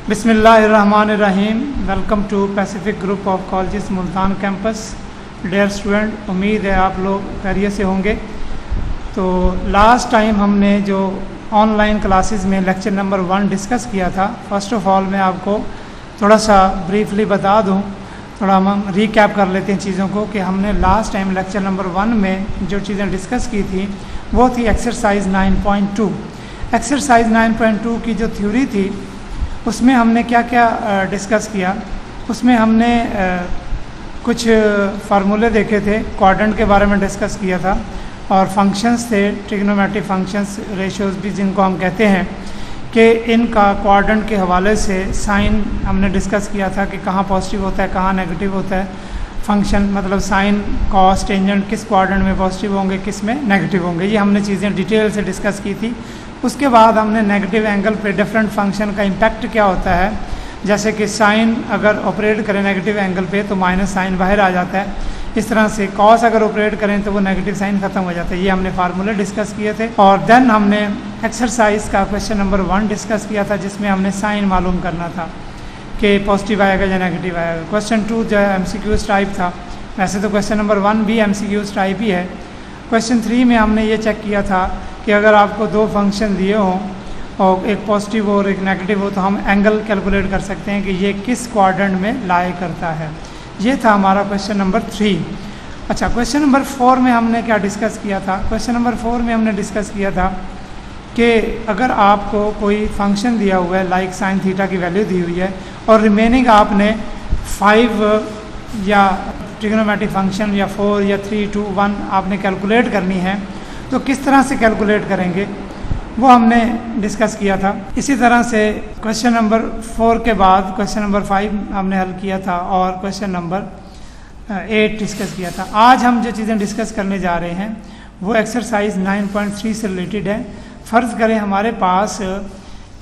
बिस्मिल्लाहिर्रहमानिर्रहीम। Welcome to Pacific group of colleges Multan campus. Dear student, उम्मीद है आप लोग खैरियत से होंगे। तो लास्ट टाइम हमने जो ऑनलाइन क्लासेस में लेक्चर नंबर 1 डिस्कस किया था, फर्स्ट ऑफ ऑल मैं आपको थोड़ा सा ब्रीफली बता दूं, थोड़ा हम रीकैप कर लेते हैं चीज़ों को कि हमने लास्ट टाइम लेक्चर नंबर 1 में जो चीज़ें डिस्कस की थी वो थी एक्सरसाइज 9.2। एक्सरसाइज 9.2 की जो थ्योरी थी उसमें हमने क्या क्या डिस्कस किया। उसमें हमने कुछ फार्मूले देखे थे, क्वाड्रेंट के बारे में डिस्कस किया था, और फंक्शंस थे, ट्रिग्नोमेट्रिक फंक्शंस, रेशियोज भी जिनको हम कहते हैं, कि इनका क्वाड्रेंट के हवाले से साइन हमने डिस्कस किया था कि कहाँ पॉजिटिव होता है, कहाँ नेगेटिव होता है। फंक्शन मतलब साइन, कॉस, टेंजेंट किस क्वाड्रेंट में पॉजिटिव होंगे, किस में नेगेटिव होंगे, ये हमने चीज़ें डिटेल से डिस्कस की थी। उसके बाद हमने नेगेटिव एंगल पे डिफरेंट फंक्शन का इम्पैक्ट क्या होता है, जैसे कि साइन अगर ऑपरेट करें नेगेटिव एंगल पे तो माइनस साइन बाहर आ जाता है, इस तरह से कॉस अगर ऑपरेट करें तो वो नेगेटिव साइन खत्म हो जाता है। ये हमने फार्मूले डिस्कस किए थे। और देन हमने एक्सरसाइज का क्वेश्चन नंबर 1 डिस्कस किया था, जिसमें हमने साइन मालूम करना था कि पॉजिटिव आएगा या नेगेटिव आएगा। क्वेश्चन 2 जो है MCQs टाइप था। वैसे तो क्वेश्चन नंबर 1 भी MCQs टाइप ही है। क्वेश्चन 3 में हमने ये चेक किया था कि अगर आपको 2 फंक्शन दिए हों और एक पॉजिटिव और एक नेगेटिव हो तो हम एंगल कैलकुलेट कर सकते हैं कि ये किस क्वाड्रेंट में लाई करता है। ये था हमारा क्वेश्चन नंबर 3। अच्छा, क्वेश्चन नंबर 4 में हमने क्या डिस्कस किया था। क्वेश्चन नंबर 4 में हमने डिस्कस किया था कि अगर आपको कोई फंक्शन दिया हुआ है, लाइक साइन थीटा की वैल्यू दी हुई है, और रिमेनिंग आपने 5 या ट्रिग्नोमेट्रिक फंक्शन या 4 या 3, 2, 1 आपने कैलकुलेट करनी है, तो किस तरह से कैलकुलेट करेंगे वो हमने डिस्कस किया था। इसी तरह से क्वेश्चन नंबर 4 के बाद क्वेश्चन नंबर 5 हमने हल किया था और क्वेश्चन नंबर 8 डिस्कस किया था। आज हम जो चीज़ें डिस्कस करने जा रहे हैं वो एक्सरसाइज 9.3 से रिलेटेड है। फ़र्ज़ करें हमारे पास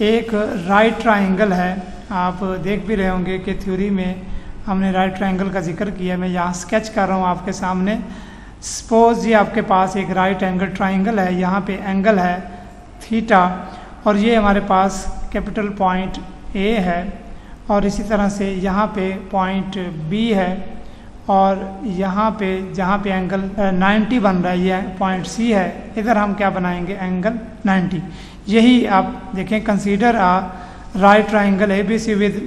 एक राइट ट्राइंगल है। आप देख भी रहे होंगे कि थ्योरी में हमने राइट ट्राइंगल का जिक्र किया। मैं यहाँ स्केच कर रहा हूँ आपके सामने। सपोज ये आपके पास एक राइट एंगल ट्राइंगल है, यहाँ पे एंगल है थीटा, और ये हमारे पास कैपिटल पॉइंट ए है, और इसी तरह से यहाँ पे पॉइंट बी है, और यहाँ पे जहाँ पे एंगल 90 बन रहा है ये पॉइंट सी है। इधर हम क्या बनाएंगे, एंगल 90। यही आप देखें, consider a right triangle ABC with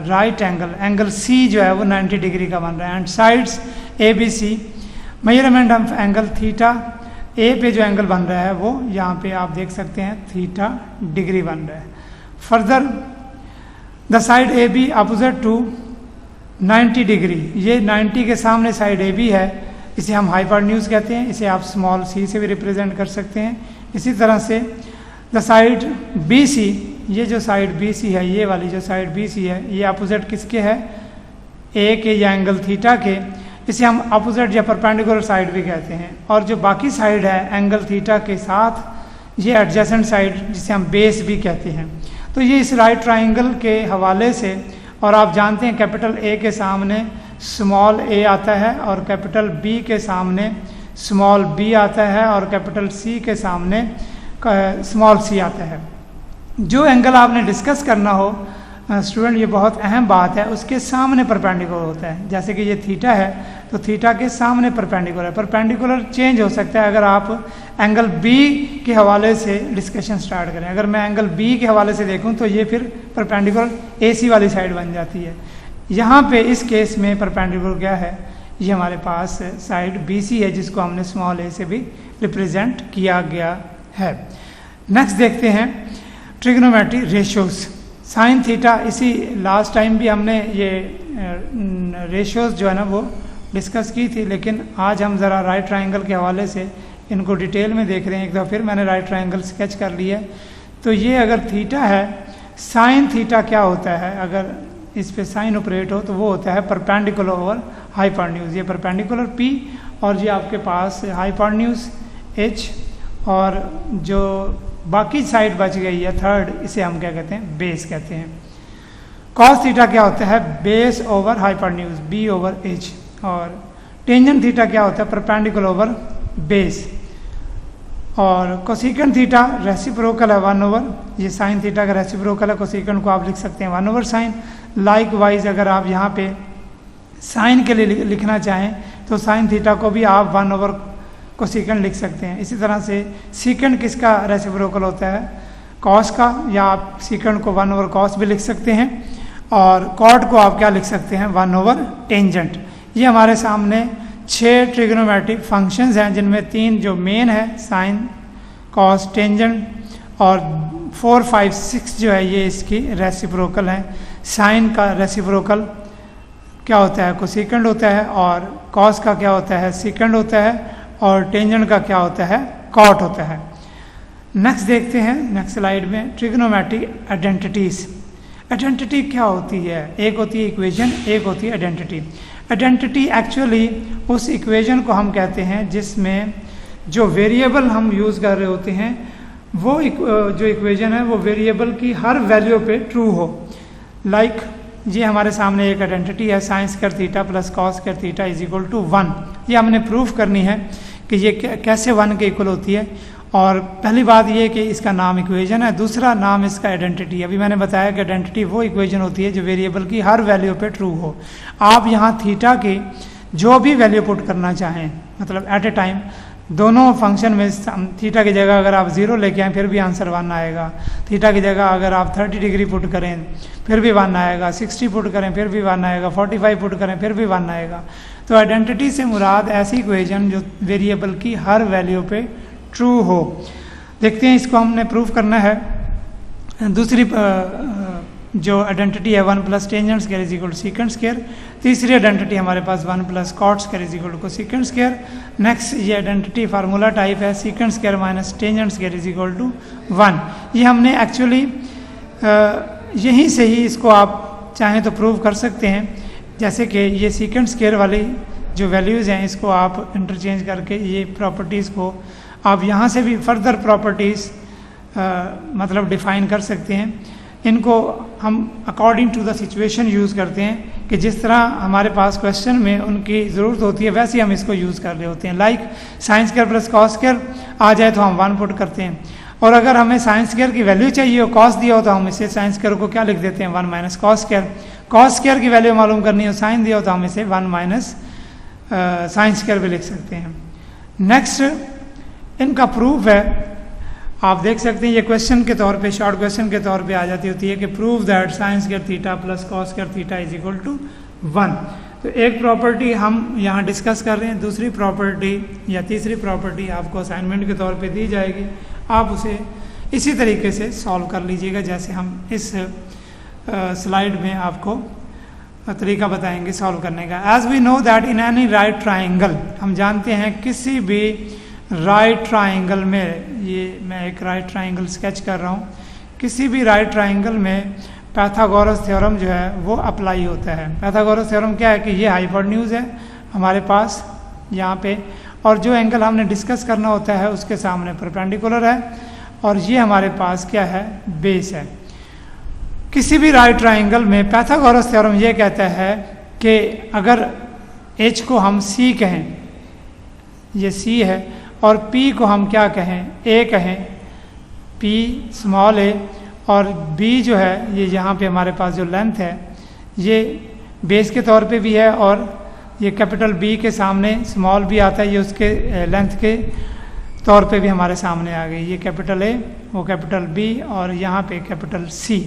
right angle C जो है वो 90 डिग्री का बन रहा है, and sides ABC। Measurement of angle theta, A पे जो एंगल बन रहा है वो यहाँ पे आप देख सकते हैं थीटा डिग्री बन रहा है। Further the side AB opposite to 90 degree, ये 90 के सामने साइड AB है, इसे हम हाइपोटेन्यूज कहते हैं। इसे आप स्मॉल c से भी रिप्रेजेंट कर सकते हैं। इसी तरह से द साइड BC, ये जो साइड BC है, ये वाली जो साइड BC है, ये अपोजिट किसके है, ए के या एंगल थीटा के, इसे हम अपोजिट या परपेंडिकुलर साइड भी कहते हैं। और जो बाकी साइड है एंगल थीटा के साथ, ये एडजेसेंट साइड जिसे हम बेस भी कहते हैं। तो ये इस राइट ट्राइंगल के हवाले से, और आप जानते हैं कैपिटल A के सामने स्मॉल a आता है, और कैपिटल B के सामने स्मॉल b आता है, और कैपिटल C के सामने स्मॉल c आता है। जो एंगल आपने डिस्कस करना हो स्टूडेंट, ये बहुत अहम बात है, उसके सामने परपेंडिकुलर होता है। जैसे कि ये थीटा है तो थीटा के सामने परपेंडिकुलर है। परपेंडिकुलर चेंज हो सकता है अगर आप एंगल B के हवाले से डिस्कशन स्टार्ट करें। अगर मैं एंगल B के हवाले से देखूं तो ये फिर परपेंडिकुलर AC वाली साइड बन जाती है। यहाँ पे इस केस में परपेंडिकुलर क्या है, ये हमारे पास साइड BC है, जिसको हमने स्मॉल a से भी रिप्रेजेंट किया गया है। नेक्स्ट देखते हैं ट्रिग्नोमेट्री रेशियोज। साइन थीटा, इसी लास्ट टाइम भी हमने ये रेशियोज जो है ना वो डिस्कस की थी, लेकिन आज हम ज़रा राइट ट्राइंगल के हवाले से इनको डिटेल में देख रहे हैं। एक दफ़ा फिर मैंने राइट ट्राइंगल स्केच कर लिया है। तो ये अगर थीटा है, साइन थीटा क्या होता है, अगर इस पे साइन ऑपरेट हो तो वो होता है परपेंडिकुलर ओवर हाइपोटेन्यूज। ये परपेंडिकुलर P, और ये आपके पास हाइपोटेन्यूज H, और जो बाकी साइड बच गई है थर्ड, इसे हम क्या कहते हैं, बेस कहते हैं। कॉस थीटा क्या होता है, base over hypotenuse B over H, और टेंजेंट थीटा क्या होता है, परपेंडिकुलर ओवर बेस। और कोसिकेंड थीटा रेसिप्रोकल है 1/, ये साइन थीटा का रेसिप्रोकल है, कोसिकेंड को आप लिख सकते हैं 1/, साइन। लाइक वाइज अगर आप यहाँ पे साइन के लिए लिखना चाहें तो साइन थीटा को भी आप 1/, कोसिकेंड लिख सकते हैं। इसी तरह से सीकेंड किसका रेसिप्रोकल होता है, कॉस का, या आप सीकेंड को 1/, कॉस भी लिख सकते हैं। और कॉट को आप क्या लिख सकते हैं, 1/, टेंजेंट। ये हमारे सामने 6 ट्रिग्नोमेट्रिक फंक्शंस हैं, जिनमें 3 जो मेन है, साइन, कॉस, टेंजेंट, और 4, 5, 6 जो है ये इसकी रेसिप्रोकल हैं। साइन का रेसिप्रोकल क्या होता है, कोसिकेंड होता है, और कॉस का क्या होता है, सीकेंड होता है, और टेंजेंट का क्या होता है, कॉट होता है। नेक्स्ट देखते हैं, नेक्स्ट स्लाइड में ट्रिग्नोमेट्रिक आइडेंटिटीज। आइडेंटिटी क्या होती है, एक होती है इक्वेशन, एक होती है आइडेंटिटी। आइडेंटिटी एक्चुअली उस इक्वेशन को हम कहते हैं जिसमें जो वेरिएबल हम यूज़ कर रहे होते हैं वो जो इक्वेशन है वो वेरिएबल की हर वैल्यू पे ट्रू हो। लाइक ये हमारे सामने एक आइडेंटिटी है, sine square theta plus cos square theta is equal to 1। ये हमने प्रूफ करनी है कि ये कैसे 1 के इक्वल होती है। और पहली बात ये कि इसका नाम इक्वेशन है, दूसरा नाम इसका आइडेंटिटी। अभी मैंने बताया कि आइडेंटिटी वो इक्वेशन होती है जो वेरिएबल की हर वैल्यू पे ट्रू हो। आप यहाँ थीटा की जो भी वैल्यू पुट करना चाहें, मतलब एट ए टाइम दोनों फंक्शन में थीटा की जगह अगर आप 0 लेके आएँ फिर भी आंसर 1 आएगा, थीटा की जगह अगर आप 30 डिग्री पुट करें फिर भी 1 आएगा, 60 पुट करें फिर भी 1 आएगा, 45 पुट करें फिर भी 1 आएगा। तो आइडेंटिटी से मुराद ऐसी इक्वेशन जो वेरिएबल की हर वैल्यू पे ट्रू हो। देखते हैं, इसको हमने प्रूफ करना है। दूसरी जो आइडेंटिटी है 1 plus tangent square is equal to secant square. तीसरी आइडेंटिटी हमारे पास 1 plus cot square is equal to cosecant square. Next ये आइडेंटिटी फार्मूला टाइप है secant square minus tangent square is equal to 1। ये हमने एक्चुअली यहीं से ही इसको आप चाहें तो प्रूव कर सकते हैं। जैसे कि ये सीकेंड स्क्वायर वाली जो वैल्यूज़ हैं इसको आप इंटरचेंज करके ये प्रॉपर्टीज़ को आप यहाँ से भी फर्दर प्रॉपर्टीज़ मतलब डिफ़ाइन कर सकते हैं। इनको हम according to the situation use करते हैं कि जिस तरह हमारे पास क्वेश्चन में उनकी ज़रूरत होती है वैसे ही हम इसको यूज़ कर रहे होते हैं। Like sine square plus cos square आ जाए तो हम 1 पुट करते हैं, और अगर हमें साइन स्क्वायर की वैल्यू चाहिए हो, कॉस दिया हो तो हम इसे साइन स्क्वायर को क्या लिख देते हैं 1 minus cos square. Cos square की वैल्यू मालूम करनी हो, साइन दिया हो तो हम इसे 1 माइनस साइन स्क्वायर भी लिख सकते हैं। नेक्स्ट इनका प्रूफ है, आप देख सकते हैं ये क्वेश्चन के तौर पे, शॉर्ट क्वेश्चन के तौर पे आ जाती होती है कि prove that sine square theta plus cos square theta is equal to 1। तो एक प्रॉपर्टी हम यहाँ डिस्कस कर रहे हैं, दूसरी प्रॉपर्टी या तीसरी प्रॉपर्टी आपको असाइनमेंट के तौर पे दी जाएगी, आप उसे इसी तरीके से सॉल्व कर लीजिएगा जैसे हम इस स्लाइड में आपको तरीका बताएंगे सॉल्व करने का। As we know that in any right triangle, हम जानते हैं किसी भी राइट ट्राइंगल में, ये मैं एक राइट ट्राइंगल स्केच कर रहा हूँ, किसी भी राइट ट्राइंगल में पाइथागोरस थ्योरम जो है वो अप्लाई होता है। पाइथागोरस थ्योरम क्या है कि ये हाइपोटेन्यूज है हमारे पास यहाँ पे, और जो एंगल हमने डिस्कस करना होता है उसके सामने परपेंडिकुलर है, और ये हमारे पास क्या है, बेस है। किसी भी राइट ट्राइंगल में पाइथागोरस थ्योरम ये कहता है कि अगर h को हम c कहें, ये c है, और p को हम क्या कहें, a कहें, p स्मॉल a, और b जो है ये यहाँ पे हमारे पास जो लेंथ है ये बेस के तौर पे भी है, और ये कैपिटल B के सामने स्मॉल b आता है, ये उसके लेंथ के तौर पे भी हमारे सामने आ गई। ये कैपिटल A, वो कैपिटल B, और यहाँ पे कैपिटल C।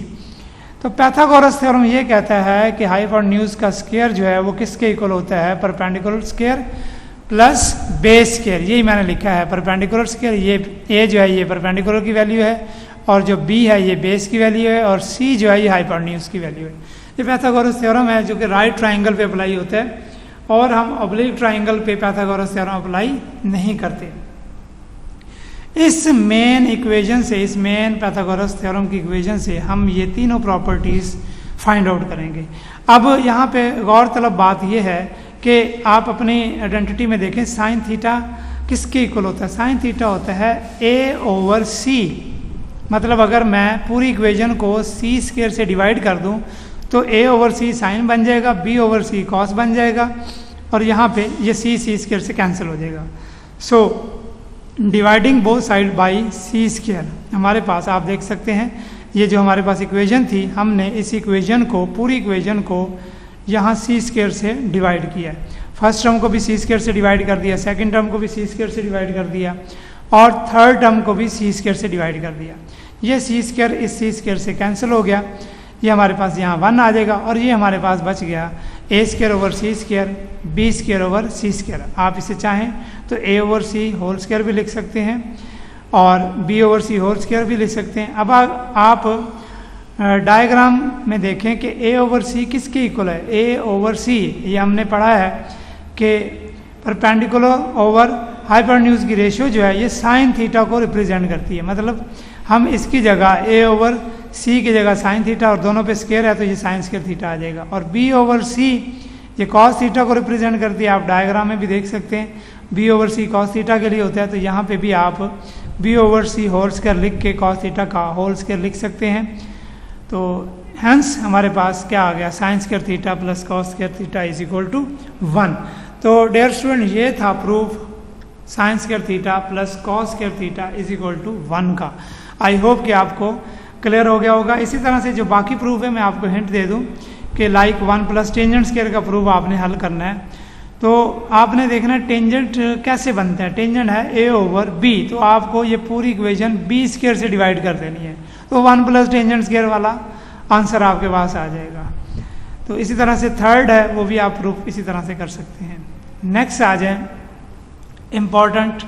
तो पाइथागोरस थ्योरम ये कहता है कि हाइपोटेन्यूज का स्क्वायर जो है वो किसके इक्वल होता है, perpendicular square plus base square. यही मैंने लिखा है, परपेंडिकुलर स्क्वायर, ये a जो है ये परपेंडिकुलर की वैल्यू है, और जो b है ये बेस की वैल्यू है, और c जो है ये हाइपोटेन्यूज की वैल्यू है। ये पाइथागोरस थ्योरम है जो कि राइट ट्राइंगल पे अप्लाई होता है, और हम ऑब्लिक ट्राइंगल पे पाइथागोरस थ्योरम अप्लाई नहीं करते। इस मेन इक्वेशन से, इस मेन पाइथागोरस थ्योरम की इक्वेशन से हम ये तीनों प्रॉपर्टीज फाइंड आउट करेंगे। अब यहाँ पे गौरतलब बात ये है कि आप अपनी आइडेंटिटी में देखें साइन थीटा किसके इक्वल होता है, साइन थीटा होता है a/c। मतलब अगर मैं पूरी इक्वेशन को c स्क्वायर से डिवाइड कर दूं तो a/c साइन बन जाएगा, b/c कॉस बन जाएगा, और यहाँ पे ये c स्क्वायर से कैंसिल हो जाएगा। So dividing both side by C square. हमारे पास आप देख सकते हैं ये जो हमारे पास इक्वेशन थी, हमने इस इक्वेशन को, पूरी इक्वेशन को यहाँ सी स्क्वायर से डिवाइड किया है। फर्स्ट टर्म को भी सी स्क्वायर से डिवाइड कर दिया, सेकंड टर्म को भी सी स्क्वायर से डिवाइड कर दिया और थर्ड टर्म को भी सी स्क्वायर से डिवाइड कर दिया। ये सी स्क्वायर इस सी स्क्वायर से कैंसिल हो गया, ये हमारे पास यहाँ 1 आ जाएगा और ये हमारे पास बच गया ए स्क्वायर ओवर सी स्क्वायर, बी स्क्वायर ओवर सी स्क्वायर। आप इसे चाहें तो ए ओवर सी होल स्क्वायर भी लिख सकते हैं और बी ओवर सी होल स्क्वायर भी लिख सकते हैं। अब आप डायग्राम में देखें कि ए ओवर सी किसके इक्वल है। ए ओवर सी, ये हमने पढ़ा है कि परपेंडिकुलर ओवर हाइपोटेन्यूज की रेशियो जो है ये साइन थीटा को रिप्रेजेंट करती है। मतलब हम इसकी जगह ए ओवर सी की जगह साइन थीटा और दोनों पे स्क्वायर है तो ये साइन स्क्वायर थीटा आ जाएगा। और बी ओवर सी ये कॉस थीटा को रिप्रेजेंट करती है, आप डायग्राम में भी देख सकते हैं बी ओवर सी कॉस थीटा के लिए होता है, तो यहाँ पे भी आप बी ओवर सी होल स्क्वायर लिख के कॉस थीटा का होल स्क्वायर लिख सकते हैं। तो हेंस हमारे पास क्या आ गया, sine square theta plus cos square theta is equal to 1। तो डियर स्टूडेंट ये था proof sine square theta plus cos square theta is equal to 1 का। आई होप कि आपको क्लियर हो गया होगा। इसी तरह से जो बाकी प्रूफ है मैं आपको हिंट दे दूं कि लाइक 1 प्लस टेंजेंट स्क्वायर का प्रूफ आपने हल करना है। तो आपने देखना है टेंजेंट कैसे बनता है। टेंजेंट है ए ओवर बी, तो आपको ये पूरी इक्वेशन बी स्क्वायर से डिवाइड कर देनी है, तो 1 प्लस टेंजेंट स्क्वायर वाला आंसर आपके पास आ जाएगा। तो इसी तरह से थर्ड है वो भी आप प्रूफ इसी तरह से कर सकते हैं। नेक्स्ट आ जाए important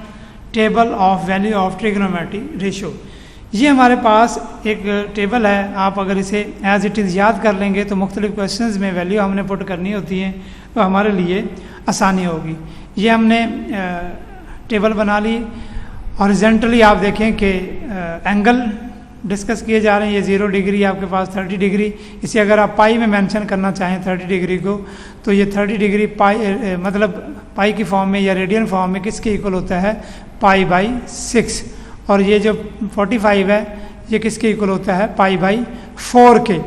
table of value of trigonometric ratio. ये हमारे पास एक टेबल है, आप अगर इसे एज इट इज़ याद कर लेंगे तो मुख्तलिफ क्वेश्चंस में वैल्यू हमने पुट करनी होती है तो हमारे लिए आसानी होगी। ये हमने टेबल बना ली। हॉरिजॉन्टली आप देखें कि एंगल डिस्कस किए जा रहे हैं, ये 0 डिग्री आपके पास 30 डिग्री। इसे अगर आप पाई में मेंशन करना चाहें 30 डिग्री को, तो ये 30 डिग्री पाई मतलब पाई की फॉर्म में या रेडियन फॉर्म में किसके इक्वल होता है, पाई बाई 6। और ये जो 45 है ये किसके इक्वल होता है, पाई बाई 4 के।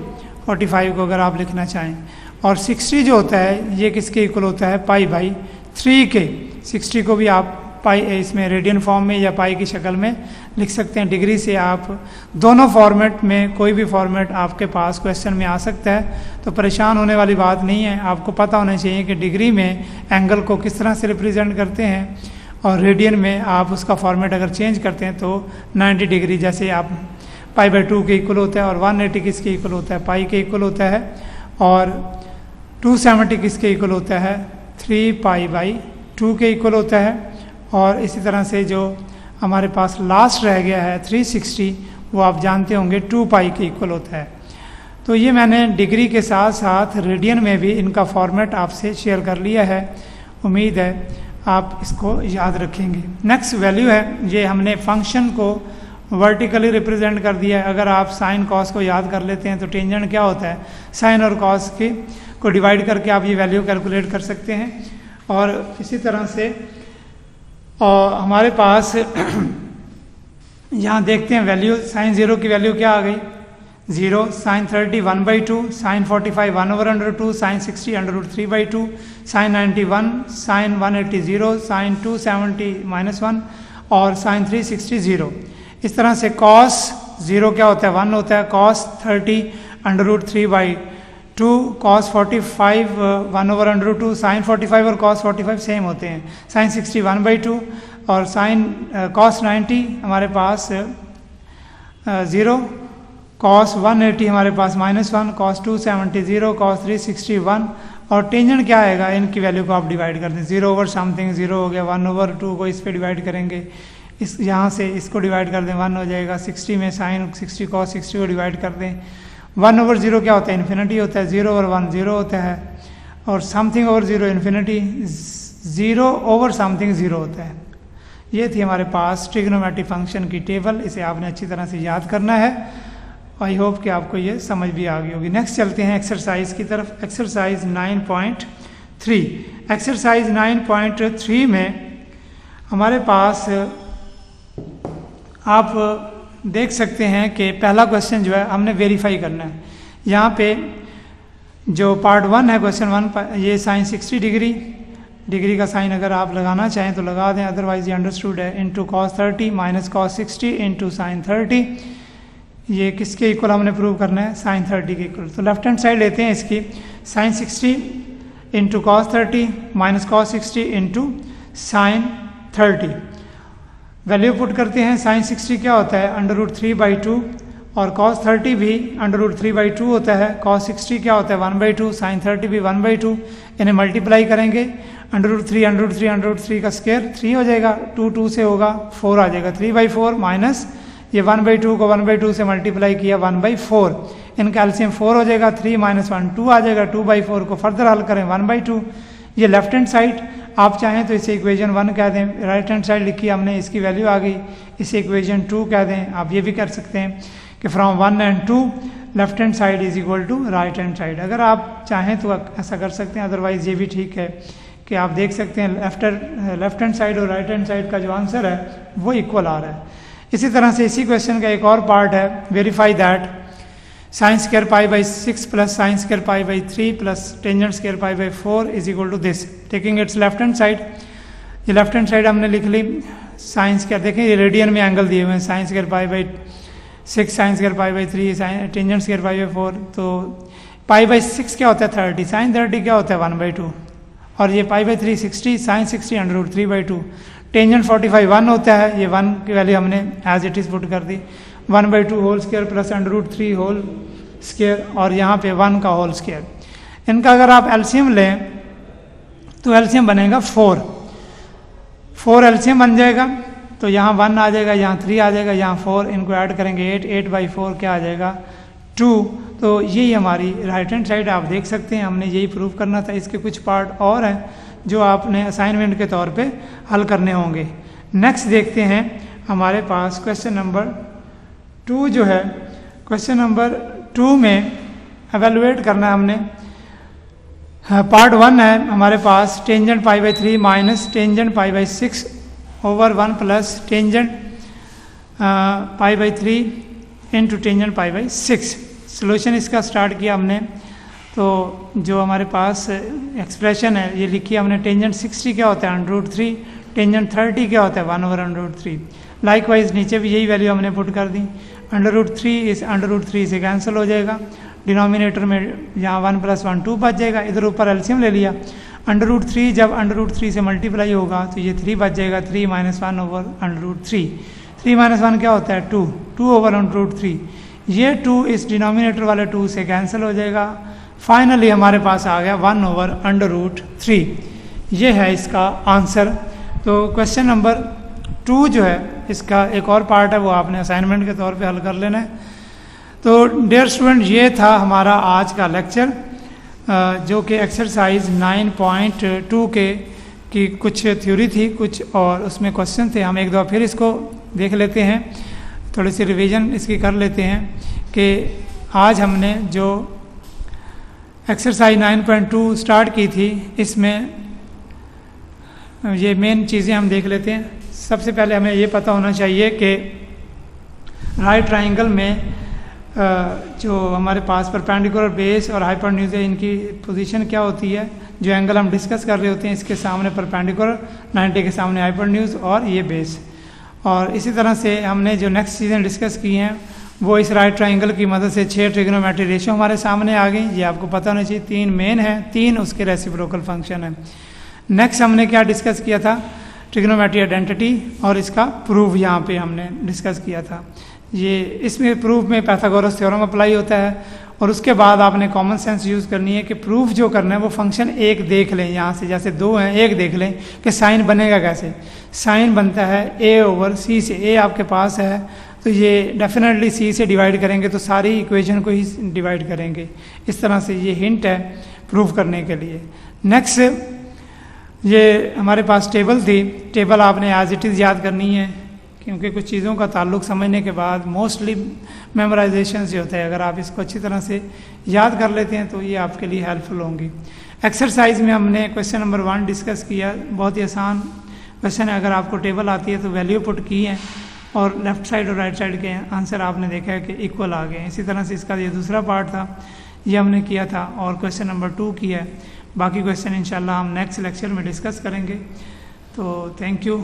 45 को अगर आप लिखना चाहें, और 60 जो होता है ये किसके इक्वल होता है, पाई बाई 3 के। 60 को भी आप पाई इसमें रेडियन फॉर्म में या पाई की शक्ल में लिख सकते हैं। डिग्री से आप दोनों फॉर्मेट में, कोई भी फॉर्मेट आपके पास क्वेश्चन में आ सकता है, तो परेशान होने वाली बात नहीं है। आपको पता होना चाहिए कि डिग्री में एंगल को किस तरह से रिप्रेजेंट करते हैं और रेडियन में आप उसका फॉर्मेट अगर चेंज करते हैं तो 90 डिग्री जैसे आप पाई बाई 2 के इक्वल होता है, और 180 किसके इक्वल होता है, पाई के इक्वल होता है, और 270 किसके इक्वल होता है, 3 पाई बाई 2 के इक्वल होता है। और इसी तरह से जो हमारे पास लास्ट रह गया है 360, वो आप जानते होंगे 2 पाई के इक्वल होता है। तो ये मैंने डिग्री के साथ साथ रेडियन में भी इनका फॉर्मेट आपसे शेयर कर लिया है। उम्मीद है आप इसको याद रखेंगे। नेक्स्ट वैल्यू है, ये हमने फंक्शन को वर्टिकली रिप्रेजेंट कर दिया है। अगर आप साइन कॉस को याद कर लेते हैं तो टेंजेंट क्या होता है, साइन और कॉस के को डिवाइड करके आप ये वैल्यू कैलकुलेट कर सकते हैं। और इसी तरह से हमारे पास यहाँ देखते हैं वैल्यू, साइन 0 की वैल्यू क्या आ गई, 0, sine 30 1/2, sine 45 1/√2, sine 60 √3/2, sine 91, sine 180 0, sine 270 -1 और साइन 360 0। इस तरह से कॉस 0 क्या होता है, 1 होता है, कॉस 30 √3/2, कॉस 45 1/√2, साइन 45 और कॉस 45 सेम होते हैं, साइन 60 1/2 और साइन कॉस 90 हमारे पास 0, कॉस 180 हमारे पास -1, कॉस 270 0, कॉस 360 1। और टेंजेंट क्या आएगा, इनकी वैल्यू को आप डिवाइड कर दें, 0 ओवर समथिंग 0 हो गया, 1/2 को इस पे डिवाइड करेंगे, इस यहाँ से इसको डिवाइड कर दें 1 हो जाएगा, 60 में साइन 60 कॉस 60 को डिवाइड कर दें। 1/0 क्या होता है, इन्फिनिटी होता है, 0 ओवर 1 0 होता है, और something over 0 infinity, 0 over something 0 होता है। ये थी हमारे पास ट्रिग्नोमेट्रिक फंक्शन की टेबल, इसे आपने अच्छी तरह से याद करना है। आई होप कि आपको ये समझ भी आ गई होगी। नेक्स्ट चलते हैं एक्सरसाइज की तरफ। एक्सरसाइज 9.3। एक्सरसाइज 9.3 में हमारे पास आप देख सकते हैं कि पहला क्वेश्चन जो है हमने वेरीफाई करना है। यहाँ पे जो पार्ट 1 है, क्वेश्चन 1, ये साइन 60 डिग्री डिग्री का साइन अगर आप लगाना चाहें तो लगा दें, अदरवाइज ये अंडरस्टूड है। Into cos 30 minus cos 60 into sine 30, ये किसके इक्वल हमने प्रूव करना है, साइन 30 के इक्वल। तो लेफ्ट हैंड साइड लेते हैं इसकी, sine 60 into cos 30 minus cos 60 into sine 30। Value put करते हैं, साइन 60 क्या होता है √3/2 और cos 30 भी √3/2 होता है। cos 60 क्या होता है 1/2, साइन 30 भी 1/2। इन्हें मल्टीप्लाई करेंगे, √3 का स्क्वायर 3 हो जाएगा, 2 से होगा 4 आ जाएगा, 3/4 माइनस ये 1/2 को 1/2 से मल्टीप्लाई किया 1/4, इनका एलसीएम 4 हो जाएगा, 3 - 1 2 आ जाएगा, 2/4 को फर्दर हल करें 1/2। ये लेफ्ट हैंड साइड, आप चाहें तो इसे इक्वेशन 1 कह दें, राइट हैंड साइड लिखी हमने, इसकी वैल्यू आ गई, इसे इक्वेशन 2 कह दें। आप ये भी कर सकते हैं कि from 1 and 2 left hand side is equal to right hand side. अगर आप चाहें तो ऐसा कर सकते हैं, अदरवाइज ये भी ठीक है कि आप देख सकते हैं लेफ्ट हैंड साइड और राइट हैंड साइड का जो आंसर है वो इक्वल आ रहा है। इसी तरह से इसी क्वेश्चन का एक और पार्ट है, verify that sine square π/6 plus sine square π/3 plus tangent square π/4 is equal to this, taking its left hand side. ये लेफ्ट हैंड साइड हमने लिख ली, साइन स्क्वायर देखें ये रेडियन में एंगल दिए हुए हैं, sine square π/6 sine square π/3 tangent square π/4। तो π/6 क्या होता है 30, साइन 30 क्या होता है 1/2, और ये π/3 60, साइन 60 √3/2। टेंजेंट 45 1 होता है, ये 1 की वैल्यू हमने एज इट इज़ पुट कर दी, 1/2 whole square plus √3 whole square, और यहाँ पे 1 का होल स्क्वायर। इनका अगर आप एलसीएम लें तो एलसीएम बनेगा 4 एलसीएम बन जाएगा। तो यहाँ 1 आ जाएगा, यहाँ 3 आ जाएगा, यहाँ 4, इनको ऐड करेंगे 8/4 क्या आ जाएगा 2। तो यही हमारी राइट हैंड साइड आप देख सकते हैं, हमने यही प्रूव करना था। इसके कुछ पार्ट और हैं जो आपने असाइनमेंट के तौर पे हल करने होंगे। नेक्स्ट देखते हैं हमारे पास क्वेश्चन नंबर 2 जो है, क्वेश्चन नंबर 2 में एवेलुएट करना है हमने। पार्ट 1 है हमारे पास tangent π/3 minus tangent π/6 over 1 plus tangent π/3 into tangent π/6। Solution इसका स्टार्ट किया हमने, तो जो हमारे पास एक्सप्रेशन है ये लिखी हमने, टेंजेंट 60 क्या होता है √3, टेंजेंट 30 क्या होता है 1/√3। लाइकवाइज नीचे भी यही वैल्यू हमने पुट कर दी, √3 से कैंसिल हो जाएगा, डिनोमिनेटर में यहाँ 1 + 1 2 बच जाएगा, इधर ऊपर एलसीएम ले लिया, √3 जब √3 से मल्टीप्लाई होगा तो ये 3 बच जाएगा, 3 - 1 ओवर √3। 3 - 1 क्या होता है 2 ओवर √3, ये 2 इस डिनोमिनेटर वाले 2 से कैंसिल हो जाएगा। फाइनली हमारे पास आ गया 1 ओवर √3, ये है इसका आंसर। तो क्वेश्चन नंबर 2 जो है इसका एक और पार्ट है, वो आपने असाइनमेंट के तौर पे हल कर लेना है। तो डियर स्टूडेंट, ये था हमारा आज का लेक्चर, जो कि एक्सरसाइज 9.2 की कुछ थ्योरी थी, कुछ और उसमें क्वेश्चन थे। हम एक दफ़ा फिर इसको देख लेते हैं, थोड़ी सी रिवीजन इसकी कर लेते हैं कि आज हमने जो एक्सरसाइज 9.2 स्टार्ट की थी, इसमें ये मेन चीज़ें हम देख लेते हैं। सबसे पहले हमें ये पता होना चाहिए कि राइट ट्राइंगल में जो हमारे पास परपेंडिकुलर बेस और हाइपोटेन्यूज है, इनकी पोजीशन क्या होती है। जो एंगल हम डिस्कस कर रहे होते हैं, इसके सामने परपेंडिकुलर, 90 के सामने हाइपोटेन्यूज और ये बेस। और इसी तरह से हमने जो नेक्स्ट चीज़ें डिस्कस की हैं वो इस राइट ट्राइंगल की मदद से 6 ट्रिग्नोमेट्री रेशियो हमारे सामने आ गई। ये आपको पता होना चाहिए, 3 मेन है, 3 उसके रेसिप्रोकल फंक्शन है। नेक्स्ट हमने क्या डिस्कस किया था, ट्रिग्नोमेट्री आइडेंटिटी और इसका प्रूफ यहाँ पे हमने डिस्कस किया था। ये इसमें प्रूफ में पाइथागोरस थ्योरम अप्लाई होता है, और उसके बाद आपने कॉमन सेंस यूज़ करनी है कि प्रूफ जो करना है वो फंक्शन एक देख लें, यहाँ से जैसे 2 हैं, एक देख लें कि साइन बनेगा कैसे। साइन बनता है a/c से, a आपके पास है तो ये डेफिनेटली c से डिवाइड करेंगे तो सारी इक्वेशन को ही डिवाइड करेंगे। इस तरह से ये हिंट है प्रूफ करने के लिए। नेक्स्ट ये हमारे पास टेबल थी, टेबल आपने एज इट इज़ याद करनी है, क्योंकि कुछ चीज़ों का ताल्लुक समझने के बाद मोस्टली मेमोराइजेशन से होता है। अगर आप इसको अच्छी तरह से याद कर लेते हैं तो ये आपके लिए हेल्पफुल होंगी। एक्सरसाइज में हमने क्वेश्चन नंबर 1 डिस्कस किया, बहुत ही आसान क्वेश्चन है। अगर आपको टेबल आती है तो वैल्यू पुट की है और लेफ्ट साइड और राइट साइड के आंसर आपने देखा है कि इक्वल आ गए। इसी तरह से इसका ये दूसरा पार्ट था, ये हमने किया था। और क्वेश्चन नंबर 2 की है बाकी क्वेश्चन इंशाल्लाह हम नेक्स्ट लेक्चर में डिस्कस करेंगे। तो थैंक यू।